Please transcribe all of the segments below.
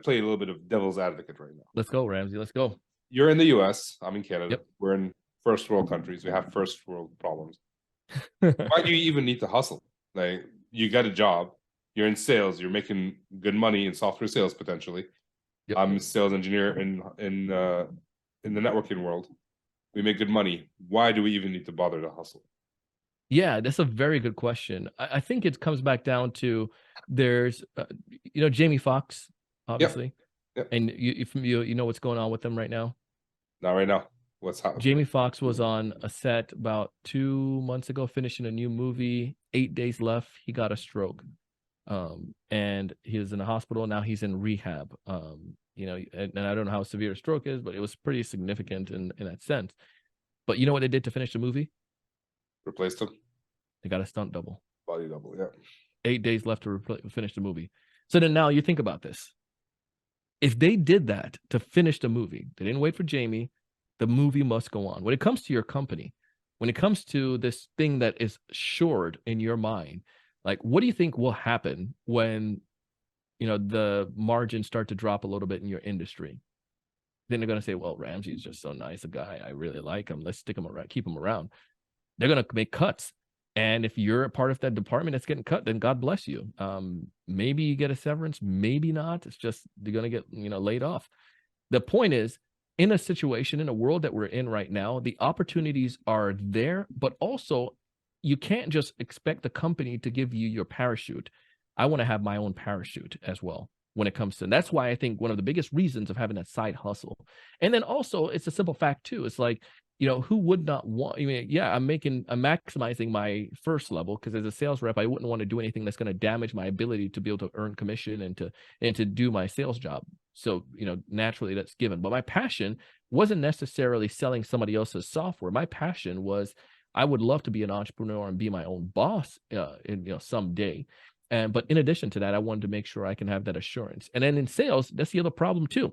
play a little bit of devil's advocate right now. Let's go, Ramsey. Let's go. You're in the US, I'm in Canada. Yep. We're in first world countries. We have first world problems. Why do you even need to hustle? Like, you got a job, you're in sales, you're making good money in software sales potentially. Yep. I'm a sales engineer in the networking world. We make good money. Why do we even need to bother to hustle? Yeah, that's a very good question. I think it comes back down to there's, Jamie Foxx, obviously, Yep. and you know what's going on with them right now. Not right now. What's happening? Jamie Foxx was on a set about 2 months ago, finishing a new movie. 8 days left, he got a stroke, and he was in the hospital. Now he's in rehab. And I don't know how severe a stroke is, but it was pretty significant in that sense. But you know what they did to finish the movie? Replaced him. They got a stunt double. Body double. Yeah. 8 days left to finish the movie. So then now you think about this. If they did that to finish the movie, they didn't wait for Jamie, the movie must go on. When it comes to your company, when it comes to this thing that is shored in your mind, like, what do you think will happen when, the margins start to drop a little bit in your industry? Then they're going to say, well, Ramsey's just so nice a guy. I really like him. Let's stick him around, keep him around. They're going to make cuts. And if you're a part of that department that's getting cut, then God bless you. Maybe you get a severance, maybe not. It's just you're going to get, laid off. The point is, in a situation, in a world that we're in right now, the opportunities are there, but also you can't just expect the company to give you your parachute. I want to have my own parachute as well when it comes to, and that's why I think one of the biggest reasons of having that side hustle. And then also it's a simple fact too. It's like, who would not want, I'm maximizing my first level, because as a sales rep, I wouldn't want to do anything that's going to damage my ability to be able to earn commission and to do my sales job. So, naturally that's given. But my passion wasn't necessarily selling somebody else's software. My passion was, I would love to be an entrepreneur and be my own boss, someday. But in addition to that, I wanted to make sure I can have that assurance. And then in sales, that's the other problem too.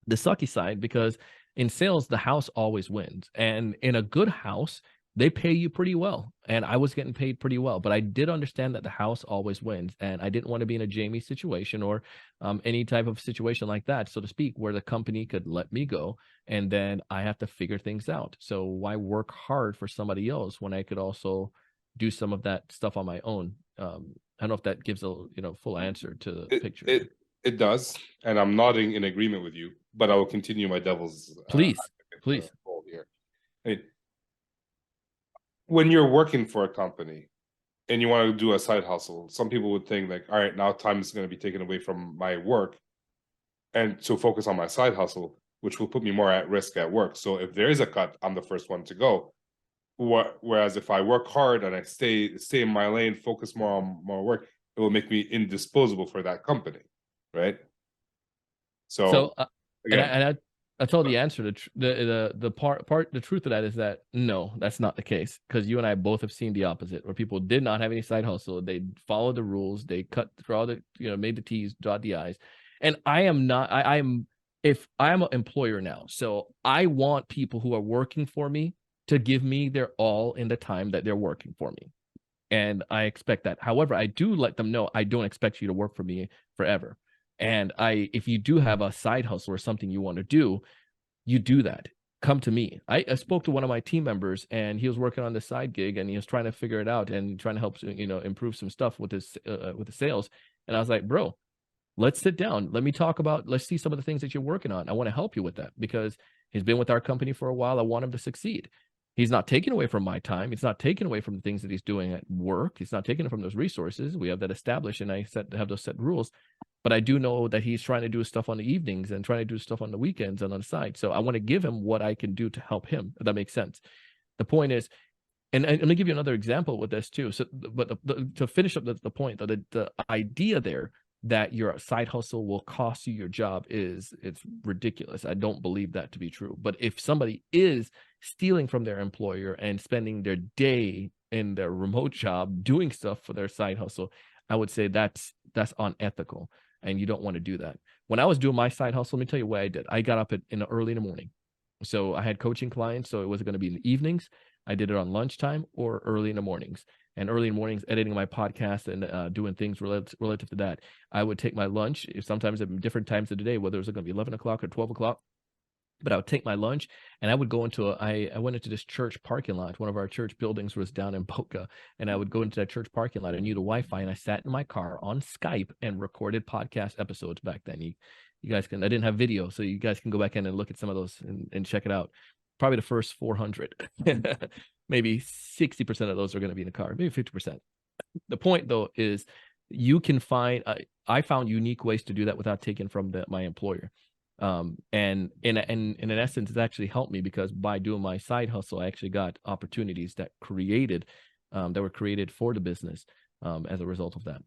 The sucky side, because in sales, the house always wins. And in a good house, they pay you pretty well. And I was getting paid pretty well, but I did understand that the house always wins. And I didn't want to be in a Jamie situation or any type of situation like that, so to speak, where the company could let me go and then I have to figure things out. So why work hard for somebody else when I could also do some of that stuff on my own? I don't know if that gives a full answer to the picture. It does, and I'm nodding in agreement with you, but I will continue my devil's please. Role here. I mean, when you're working for a company and you want to do a side hustle, some people would think like, all right, now time is going to be taken away from my work and to focus on my side hustle, which will put me more at risk at work. So if there is a cut, I'm the first one to go. Whereas if I work hard and I stay in my lane, focus more on more work, it will make me indisposable for that company. Right. So again, I told the answer. The truth of that is that no, that's not the case, because you and I both have seen the opposite, where people did not have any side hustle. They followed the rules. They cut through all the, made the T's, dot the I's. And I am not. If I'm an employer now, so I want people who are working for me to give me their all in the time that they're working for me. And I expect that. However, I do let them know I don't expect you to work for me forever. And if you do have a side hustle or something you want to do, you do that. Come to me. I spoke to one of my team members, and he was working on this side gig, and he was trying to figure it out and trying to help, improve some stuff with with the sales. And I was like, bro, let's sit down. Let's see some of the things that you're working on. I want to help you with that, because he's been with our company for a while. I want him to succeed. He's not taking away from my time. It's not taking away from the things that he's doing at work. It's not taking it from those resources. We have that established, and I have those set rules. But I do know that he's trying to do stuff on the evenings and trying to do stuff on the weekends and on the side. So I want to give him what I can do to help him, if that makes sense. The point is, and I'm going to give you another example with this too. So, but to finish up the point, the idea there that your side hustle will cost you your job it's ridiculous. I don't believe that to be true. But if somebody is stealing from their employer and spending their day in their remote job doing stuff for their side hustle, I would say that's unethical, and you don't want to do that. When I was doing my side hustle, let me tell you what I did. I got up early in the morning. So I had coaching clients, so it wasn't going to be in the evenings. I did it on lunchtime or early in the mornings. and early in the mornings editing my podcast and doing things relative to that. I would take my lunch, sometimes at different times of the day, whether it was going to be 11 o'clock or 12 o'clock. But I would take my lunch and I would go into I went into this church parking lot. One of our church buildings was down in Boca, and I would go into that church parking lot. I knew the Wi-Fi, and I sat in my car on Skype and recorded podcast episodes back then. You guys can, I didn't have video, so you guys can go back in and look at some of those and check it out. Probably the first 400, maybe 60% of those are going to be in the car, maybe 50%. The point though is you can find, I found unique ways to do that without taking from my employer. And in essence, it's actually helped me, because by doing my side hustle, I actually got opportunities that were created for the business as a result of that.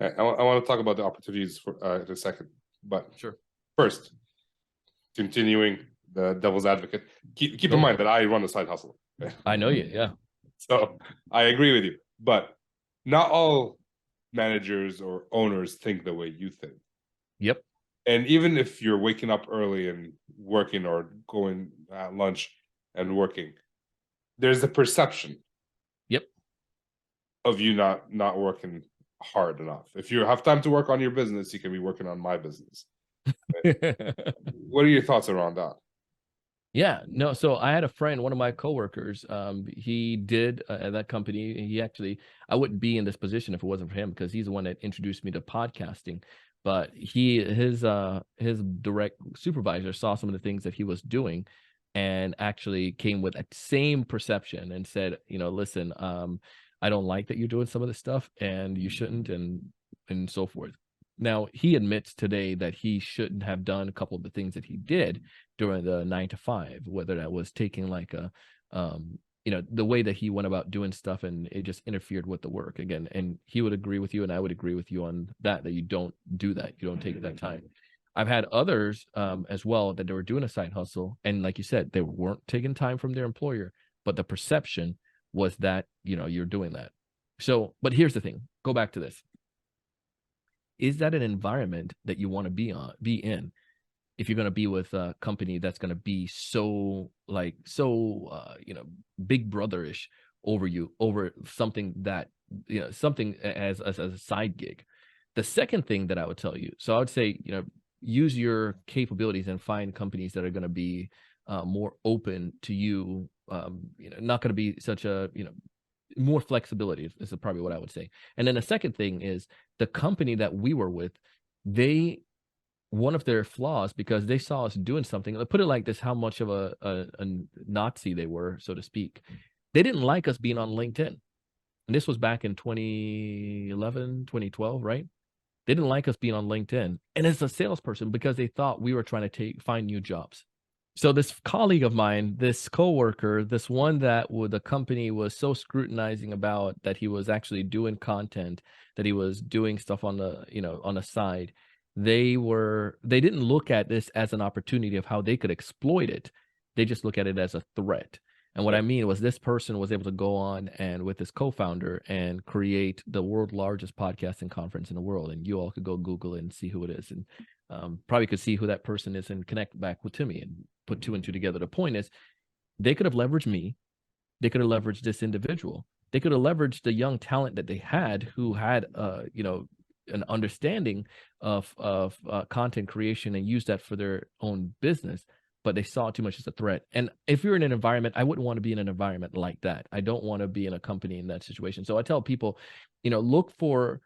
I want to talk about the opportunities for in a second, but Sure. First, continuing the devil's advocate, keep in mind that I run a side hustle. I know you, yeah. So I agree with you, but not all managers or owners think the way you think. Yep. And even if you're waking up early and working, or going at lunch and working, there's a perception. Yep. Of you not working hard enough. If you have time to work on your business, you can be working on my business. What are your thoughts around that? Yeah, no. So I had a friend, one of my coworkers, he did at that company. He actually, I wouldn't be in this position if it wasn't for him, because he's the one that introduced me to podcasting. But his direct supervisor saw some of the things that he was doing, and actually came with that same perception and said, listen, I don't like that you're doing some of this stuff, and you shouldn't, and so forth. Now, he admits today that he shouldn't have done a couple of the things that he did during the 9 to 5, whether that was taking like the way that he went about doing stuff, and it just interfered with the work again. And he would agree with you, and I would agree with you on that you don't do that. You don't take that time. I've had others as well that they were doing a side hustle, and like you said, they weren't taking time from their employer, but the perception was that, you're doing that. So, but here's the thing, go back to this. Is that an environment that you want to be in? If you're going to be with a company that's going to be so big brotherish over you, over something that, something as a side gig. The second thing that I would tell you, so I would say, use your capabilities and find companies that are going to be more open to you, not going to be such a, more flexibility is probably what I would say. And then the second thing is, the company that we were with, one of their flaws, because they saw us doing something, let's put it like this, how much of a Nazi they were, so to speak. They didn't like us being on LinkedIn. And this was back in 2011, 2012, right? They didn't like us being on LinkedIn. And as a salesperson, because they thought we were trying to find new jobs. So this colleague of mine, this coworker, this one that the company was so scrutinizing about, that he was actually doing content, that he was doing stuff on the, on the side. They didn't look at this as an opportunity of how they could exploit it. They just look at it as a threat. And what I mean was, this person was able to go on and with his co-founder and create the world's largest podcasting conference in the world. And you all could go Google it and see who it is, and probably could see who that person is and connect back to me and put 2 and 2 together. The point is, they could have leveraged me. They could have leveraged this individual. They could have leveraged the young talent that they had, who had, an understanding of content creation, and use that for their own business. But they saw it too much as a threat. And if you're in an environment, I wouldn't want to be in an environment like that. I don't want to be in a company in that situation. So I tell people, look for,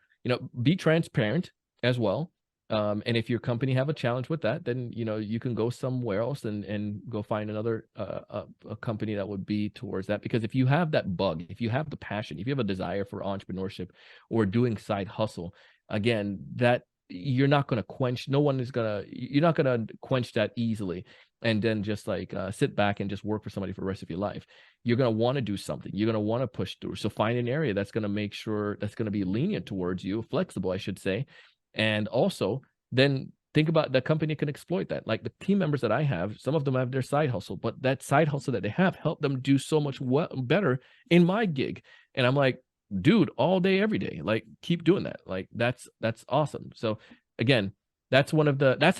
be transparent as well. And if your company have a challenge with that, then, you can go somewhere else and go find another a company that would be towards that. Because if you have that bug, if you have the passion, if you have a desire for entrepreneurship or doing side hustle, again, that you're not going to quench. You're not going to quench that easily. And then just sit back and just work for somebody for the rest of your life. You're going to want to do something. You're going to want to push through. So find an area that's going to make sure that's going to be lenient towards you, flexible, I should say. And also then think about the company can exploit that. Like the team members that I have, some of them have their side hustle, but that side hustle that they have helped them do so much better in my gig. And I'm like, dude, all day, every day, keep doing that. That's awesome. So again, that's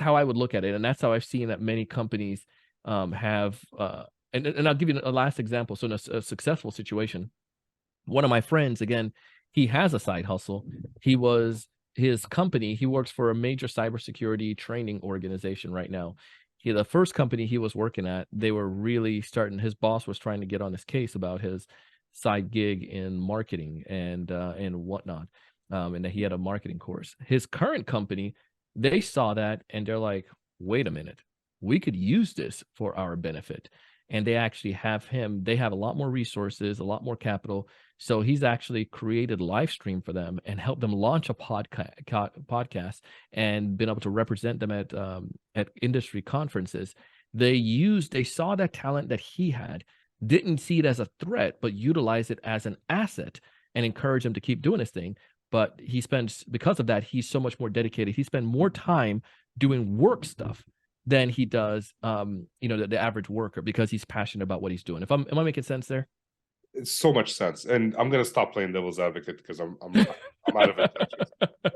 how I would look at it. And that's how I've seen that many companies have, and I'll give you a last example. So in a successful situation, One of my friends, again, he has a side hustle. His company, he works for a major cybersecurity training organization right now. The first company he was working at, they were really starting, his boss was trying to get on his case about his side gig in marketing and whatnot. And that he had a marketing course. His current company, they saw that and they're like, wait a minute, we could use this for our benefit. And they actually they have a lot more resources, a lot more capital. So he's actually created a live stream for them and helped them launch a podcast and been able to represent them at industry conferences. They saw that talent that he had, didn't see it as a threat, but utilized it as an asset and encouraged him to keep doing his thing. But because of that, he's so much more dedicated. He spent more time doing work stuff than he does, the average worker, because he's passionate about what he's doing. Am I making sense there? It's so much sense. And I'm gonna stop playing devil's advocate because I'm out of it.